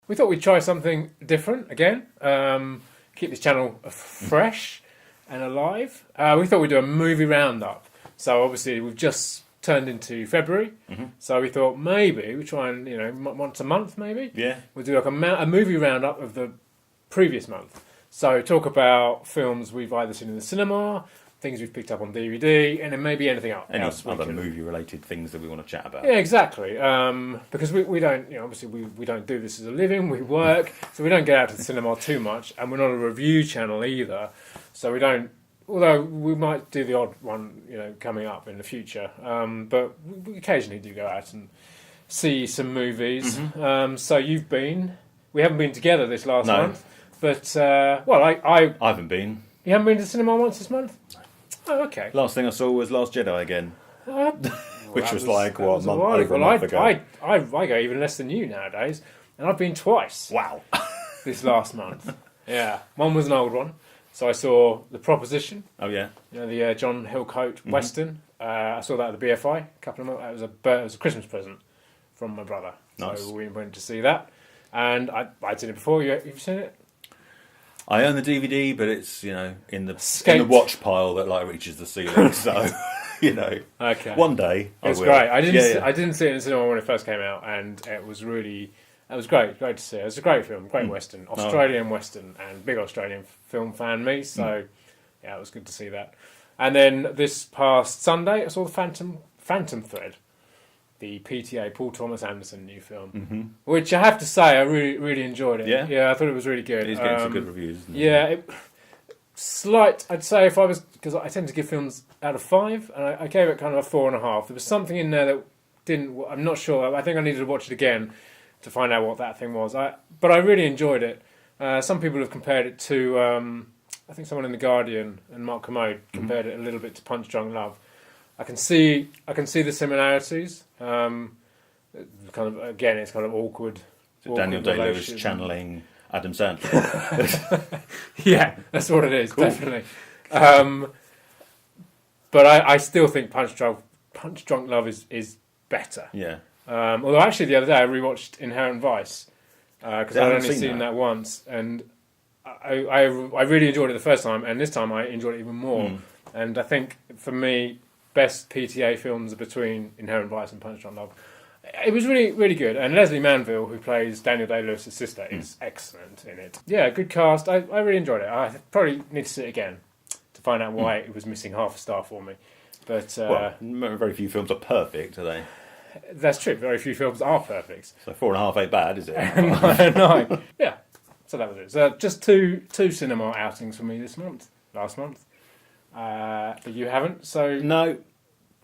we thought we'd try something different again. Keep this channel fresh and alive. We thought we'd do a movie roundup. So obviously we've just turned into February, so we thought maybe we try and once a month maybe. Yeah. We'll do like a movie roundup of the previous month. So talk about films we've either seen in the cinema, things we've picked up on DVD, and then maybe anything else. Any other movie-related things that we want to chat about. Yeah, exactly. Because we don't, obviously we don't do this as a living. We work, so we don't get out to the cinema too much, and we're not a review channel either. So we don't. Although we might do the odd one, coming up in the future. But we occasionally do go out and see some movies. So you've been. We haven't been together this last month, but I haven't been. You haven't been to the cinema once this month? Oh, okay. Last thing I saw was Last Jedi again. Which was like, what, over a month ago? I go even less than you nowadays, and I've been twice. Wow. This last month. Yeah. One was an old one, so I saw The Proposition. Oh, yeah. The John Hillcoat Western. I saw that at the BFI a couple of months. It was a Christmas present from my brother. Nice. So we went to see that. And I'd seen it before. You've seen it? I own the DVD, but it's in the watch pile that like reaches the ceiling. So Okay. One day it was great. I didn't see it in the cinema when it first came out, and it was great to see. It was a great film, great Western, Australian Western, and big Australian film fan me. So yeah, it was good to see that. And then this past Sunday, I saw the Phantom Thread, the PTA Paul Thomas Anderson new film, which I have to say I really really enjoyed it. Yeah, I thought it was really good. He's getting some good reviews. Isn't he? Yeah, I'd say if I was, because I tend to give films out of 5, and I gave it kind of a 4.5. There was something in there that didn't. I'm not sure. I think I needed to watch it again to find out what that thing was. But I really enjoyed it. Some people have compared it to. I think someone in the Guardian and Mark Commode compared it a little bit to Punch Drunk Love. I can see the similarities. Kind of again, it's kind of awkward. Daniel Day-Lewis channeling Adam Sandler. Yeah, that's what it is, cool. Definitely. But I still think Punch Drunk Love is better. Yeah. Although actually the other day I rewatched Inherent Vice because I'd only seen that once, and I really enjoyed it the first time, and this time I enjoyed it even more. And I think for me, best PTA films are between Inherent Vice and Punch Drunk Love. It was really, really good. And Leslie Manville, who plays Daniel Day-Lewis' sister, is excellent in it. Yeah, good cast. I really enjoyed it. I probably need to see it again to find out why it was missing half a star for me. But very few films are perfect, are they? That's true. Very few films are perfect. So 4.5 ain't bad, is it? No. Yeah. So that was it. So just two cinema outings for me last month. But you haven't, so... No.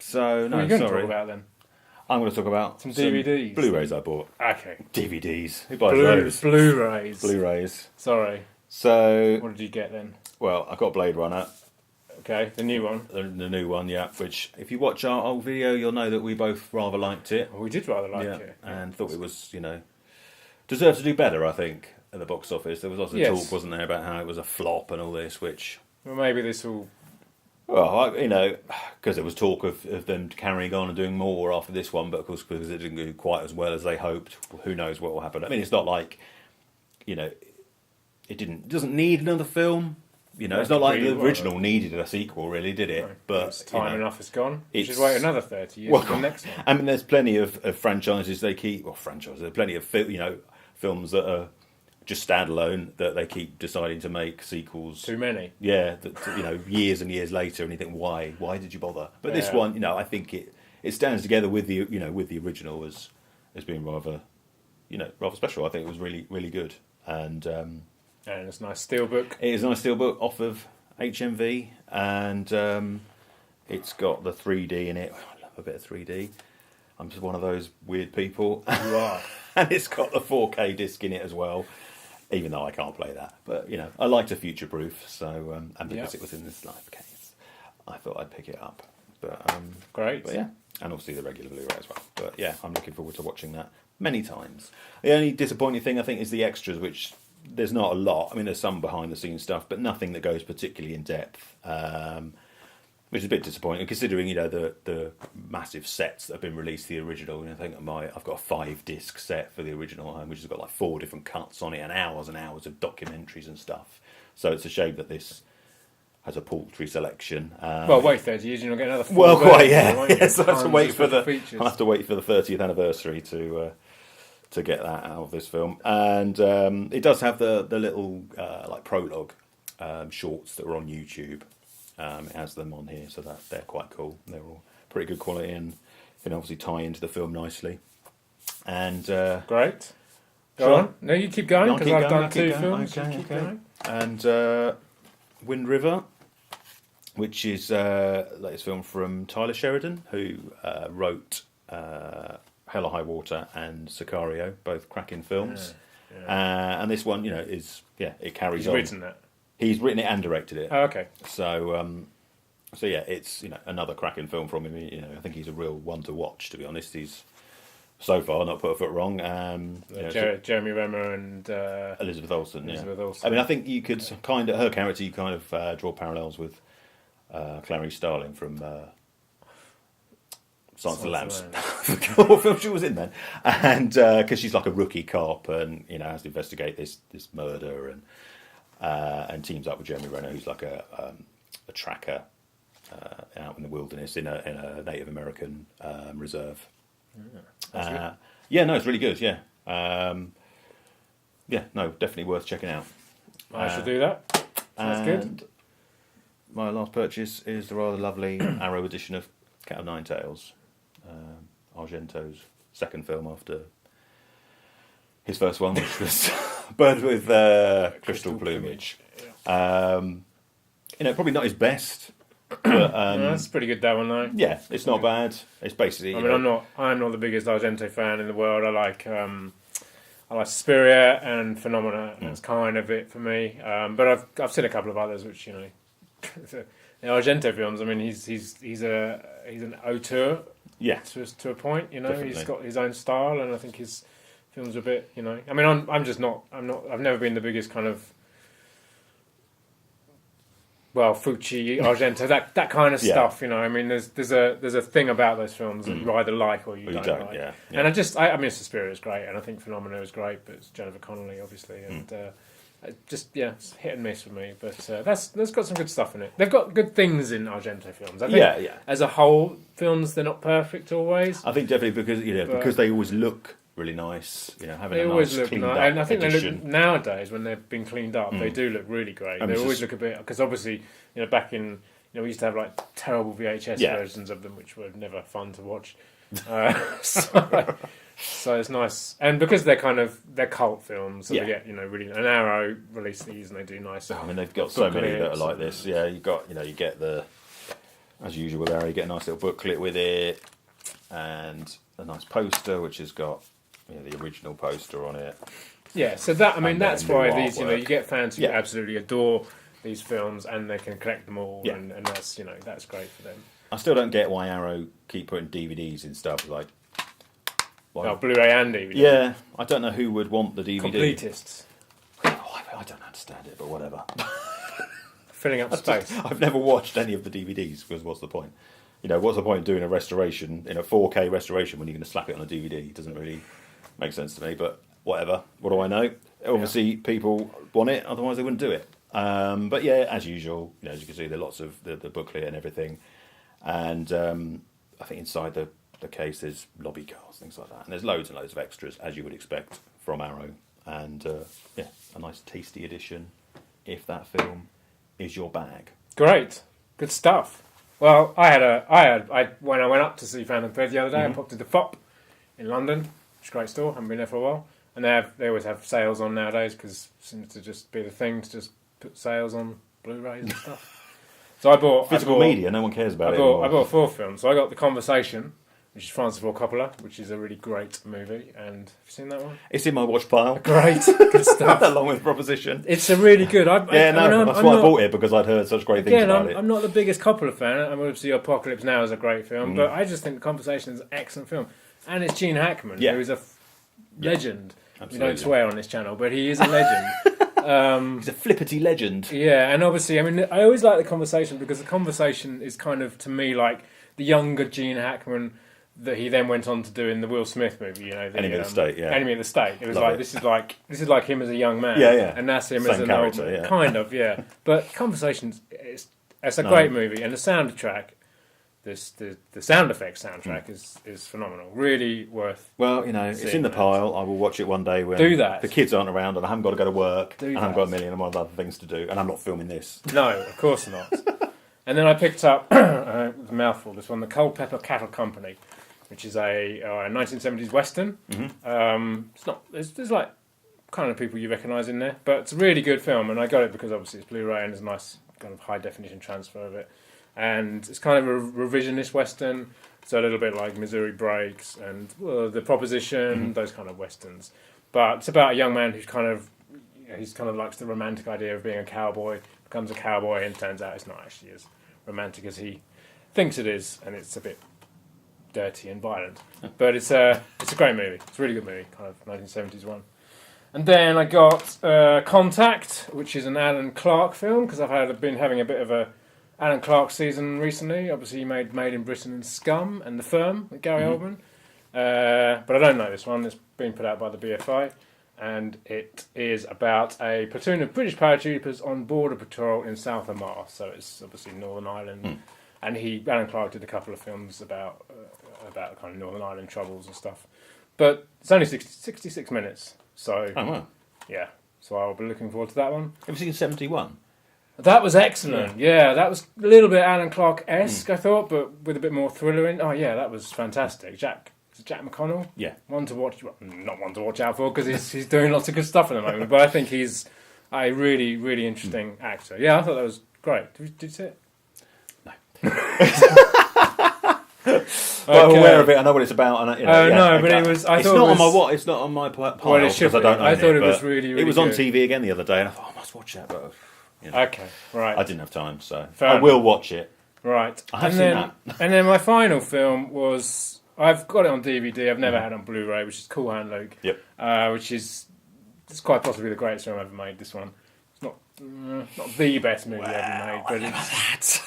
So, no, what are you going to talk about then? I'm going to talk about some DVDs. Blu-rays I bought. Okay. DVDs. Who buys those? Blu-rays. Blu-rays. Sorry. So... What did you get then? Well, I got Blade Runner. Okay, the new one. The new one, yeah. Which, if you watch our old video, you'll know that we both rather liked it. Well, we did rather like it. And thought it was, deserved to do better, I think, at the box office. There was lots of talk, wasn't there, about how it was a flop and all this, which... Well, maybe this will... Well, because there was talk of them carrying on and doing more after this one, but of course, because it didn't go quite as well as they hoped, who knows what will happen. I mean, it's not like, it doesn't need another film. It's not like the original needed a sequel, really, did it? No, but it's time enough is gone. You should wait another 30 years for the next one. I mean, there's plenty of franchises they keep, franchises. There's plenty of films that are just standalone that they keep deciding to make sequels. Too many. Yeah, years and years later, and you think, why? Why did you bother? But this one, I think it stands together with the with the original as being rather special. I think it was really really good, and it's a nice steelbook. It is a nice steelbook off of HMV, and it's got the 3D in it. I love a bit of 3D. I'm just one of those weird people. You are. And it's got the 4K disc in it as well. Even though I can't play that, but I like to future-proof. So, and because it was in this live case, I thought I'd pick it up. But great. But yeah, and obviously the regular Blu-ray as well. But yeah, I'm looking forward to watching that many times. The only disappointing thing I think is the extras, which there's not a lot. I mean, there's some behind-the-scenes stuff, but nothing that goes particularly in depth. Which is a bit disappointing, considering the massive sets that have been released. The original, I think I've got a 5-disc set for the original, which has got like 4 different cuts on it and hours of documentaries and stuff. So it's a shame that this has a paltry selection. Well, wait 30 years, you'll get another 4. Well, quite, yeah. Yes, I'll have to wait for the 30th anniversary to get that out of this film. And it does have the little like prologue shorts that are on YouTube. It has them on here, so that they're quite cool. They're all pretty good quality and can obviously tie into the film nicely. And great. Go on. No, you keep going because I've done 2 films. Okay. And Wind River, which is the latest film from Tyler Sheridan, who wrote Hell or High Water and Sicario, both cracking films. Yeah. And this one, it carries on. He's written that. He's written it and directed it. Oh, okay. So yeah, it's another cracking film from him. I think he's a real one to watch. To be honest, he's so far not put a foot wrong. Jeremy Renner and Elizabeth Olsen. Elizabeth Olsen. I mean, I think you could her character, you kind of draw parallels with Clarice Starling from Silence of the Lambs. What film she was in then? And because she's like a rookie cop and has to investigate this murder and teams up with Jeremy Renner, who's like a tracker out in the wilderness in a Native American reserve. No, it's really good. Yeah, no, definitely worth checking out. I should do that. Sounds good. My last purchase is the rather lovely Arrow edition of Cat of Nine Tails, Argento's second film after his first one, which was Bird with Crystal Plumage. Probably not his best, but that's pretty good, that one though. Yeah, it's not bad. It's basically. I mean, I'm not the biggest Argento fan in the world. I like Suspiria and Phenomena. That's kind of it for me. But I've seen a couple of others, which the Argento films. I mean, he's an auteur. Yeah, to a point. Definitely. He's got his own style, and I think his films are a bit. I mean, I've never been the biggest kind of. Well, Fucci, Argento, that kind of stuff, I mean, there's a thing about those films that you either like or you don't like. Yeah. And I mean, Suspiria is great, and I think Phenomena is great, but it's Jennifer Connelly, obviously, and it's hit and miss with me. But that's got some good stuff in it. They've got good things in Argento films. I think as a whole, films they're not perfect always. I think definitely because they always look really nice, having a nice cleaned up and I think edition. they look nowadays when they've been cleaned up, they do look really great. They always look a bit because obviously back in we used to have like terrible VHS versions of them which were never fun to watch. So it's nice, and because they're cult films, so they get really. An Arrow release these and they do nice. I mean, they've got so many that are like this. Yeah, you get the, as usual with Arrow, you get a nice little booklet with it and a nice poster which has got the original poster on it. Yeah, so that's why these you get fans who absolutely adore these films and they can collect them all, and that's that's great for them. I still don't get why Arrow keep putting DVDs in stuff like. Blu-ray and DVD. Yeah, I don't know who would want the DVD. Completists. I don't understand it, but whatever. Filling up space. I've never watched any of the DVDs because what's the point? What's the point of doing a restoration in a 4K restoration when you're going to slap it on a DVD? It doesn't really make sense to me, but whatever. What do I know? Obviously, people want it, otherwise they wouldn't do it. But yeah, as usual, as you can see, there are lots of the booklet and everything. And I think inside the case there's lobby cars, things like that. And there's loads and loads of extras, as you would expect from Arrow. And a nice tasty edition if that film is your bag. Great. Good stuff. Well, I when I went up to see Phantom Thread the other day, I popped into FOP in London, which is a great store. I haven't been there for a while, and they always have sales on nowadays because it seems to just be the thing to just put sales on Blu-rays and stuff. So I bought physical media. No one cares about it anymore. I bought 4 films. So I got The Conversation, which is Francis Ford Coppola, which is a really great movie. And have you seen that one? It's in my watch pile. Great, good stuff. Along with Proposition. It's a really good. That's why I bought it, because I'd heard such great things about it. I'm not the biggest Coppola fan. I mean, obviously Apocalypse Now is a great film, but I just think The Conversation is an excellent film. And it's Gene Hackman, who is a legend. Absolutely. We don't swear on this channel, but he is a legend. He's a flippity legend. Yeah, and obviously, I mean, I always like the conversation because the conversation is kind of, to me, like the younger Gene Hackman that he then went on to do in the Will Smith movie, the Enemy of the State, yeah. Enemy of the State. It was Love like it. this is like him as a young man, yeah, and that's him Same as an character, old, yeah. kind of, yeah. But Conversations, it's a great movie, and the soundtrack, the sound effects soundtrack is phenomenal. Really worth. Well, it's in the pile. I will watch it one day when the kids aren't around and I haven't got to go to work and I haven't got a million and one other things to do, and I'm not filming this. No, of course not. And then I picked up a mouthful. This one, the Culpeper Cattle Company, which is a 1970s western. It's not. There's like kind of people you recognise in there, but it's a really good film, and I got it because obviously it's Blu-ray and there's a nice kind of high definition transfer of it, and it's kind of a revisionist western, so a little bit like Missouri Breaks and The Proposition, those kind of westerns. But it's about a young man who's kind of likes the romantic idea of being a cowboy, becomes a cowboy, and turns out it's not actually as romantic as he thinks it is, and it's a bit dirty and violent. But it's a great movie. It's a really good movie, kind of 1970s one. And then I got Contact, which is an Alan Clark film, because I've been having a bit of a Alan Clark season recently. Obviously, he made Made in Britain and Scum and The Firm with Gary Oldman. But I don't know this one. It's been put out by the BFI. And it is about a platoon of British paratroopers on border patrol in South Oman. So it's obviously Northern Ireland. And Alan Clark did a couple of films about kind of Northern Ireland troubles and stuff. But it's only 66 minutes. So, yeah. So I'll be looking forward to that one. Have you seen 71? That was excellent. Yeah, that was a little bit Alan Clark-esque, I thought, but with a bit more thriller in. Oh, yeah, that was fantastic. Jack McConnell? Yeah. One to watch, well, not one to watch out for, because he's doing lots of good stuff at the moment, but I think he's a really, really interesting actor. Yeah, I thought that was great. Did you see it? No. Well, I'm aware of it. I know what it's about. And it was. It's not on my pile because I don't know. I thought it was really, really. It was on good. TV again the other day, and I thought I must watch that, but okay, right. I didn't have time, so Fair I will watch it. Right, I have seen that. And then my final film was I've got it on DVD. I've never had it on Blu-ray, which is Cool Hand Luke. Yep. Which is quite possibly the greatest film ever made. This one. It's not the best movie ever made, but it's.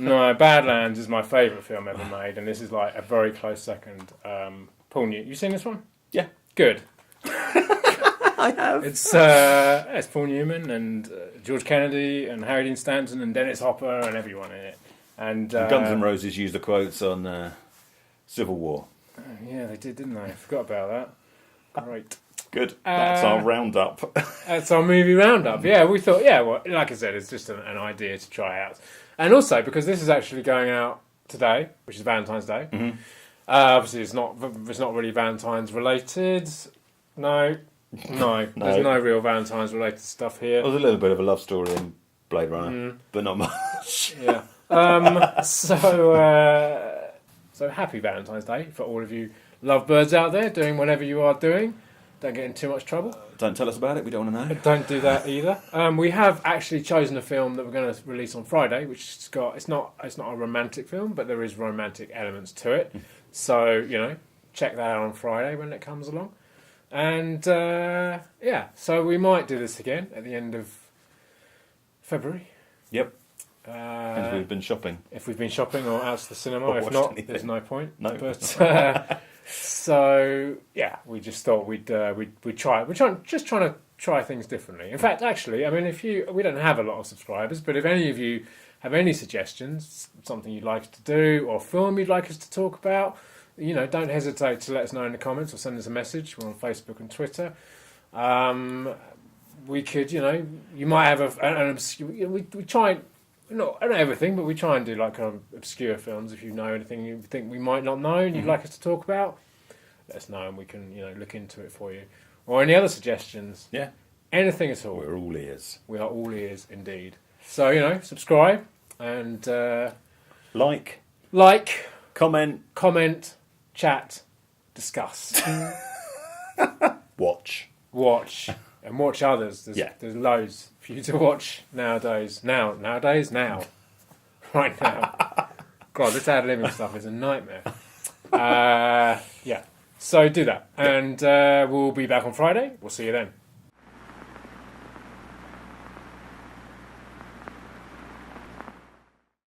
No, Badlands is my favourite film ever made, and this is like a very close second. Paul Newman, you seen this one? Yeah. Good. I have. It's Paul Newman and George Kennedy and Harry Dean Stanton and Dennis Hopper and everyone in it. And Guns N' Roses used the quotes on Civil War. Yeah, they did, didn't they? I forgot about that. Great. Good. That's our roundup. That's our movie roundup. Yeah, we thought, well, like I said, it's just an idea to try out. And also, because this is actually going out today, which is Valentine's Day. Obviously, it's not really Valentine's related. No. There's no real Valentine's related stuff here. There's a little bit of a love story in Blade Runner, but not much. Yeah. So happy Valentine's Day for all of you lovebirds out there doing whatever you are doing. Don't get in too much trouble. Don't tell us about it. We don't want to know. Don't do that either. We have actually chosen a film that we're going to release on Friday, which it's not a romantic film, but there is romantic elements to it. So check that out on Friday when it comes along. And so we might do this again at the end of February. Yep. If we've been shopping. If we've been shopping or out to the cinema. If not, there's no point. No. But so we just thought we'd try. We're trying to try things differently. In fact, actually, I mean, we don't have a lot of subscribers, but if any of you have any suggestions, something you'd like us to do, or film you'd like us to talk about, don't hesitate to let us know in the comments or send us a message. We're on Facebook and Twitter. We could, you might have an obscure. We try. Not everything, but we try and do like kind of obscure films. If you know anything you think we might not know and you'd like us to talk about, let us know and we can look into it for you. Or any other suggestions. Yeah. Anything at all. We're all ears. We are all ears indeed. So, subscribe and like, comment, chat, discuss. Watch. And watch others. There's loads for you to watch nowadays. Now. Right now. God, this ad-libbing stuff is a nightmare. So do that. And we'll be back on Friday. We'll see you then.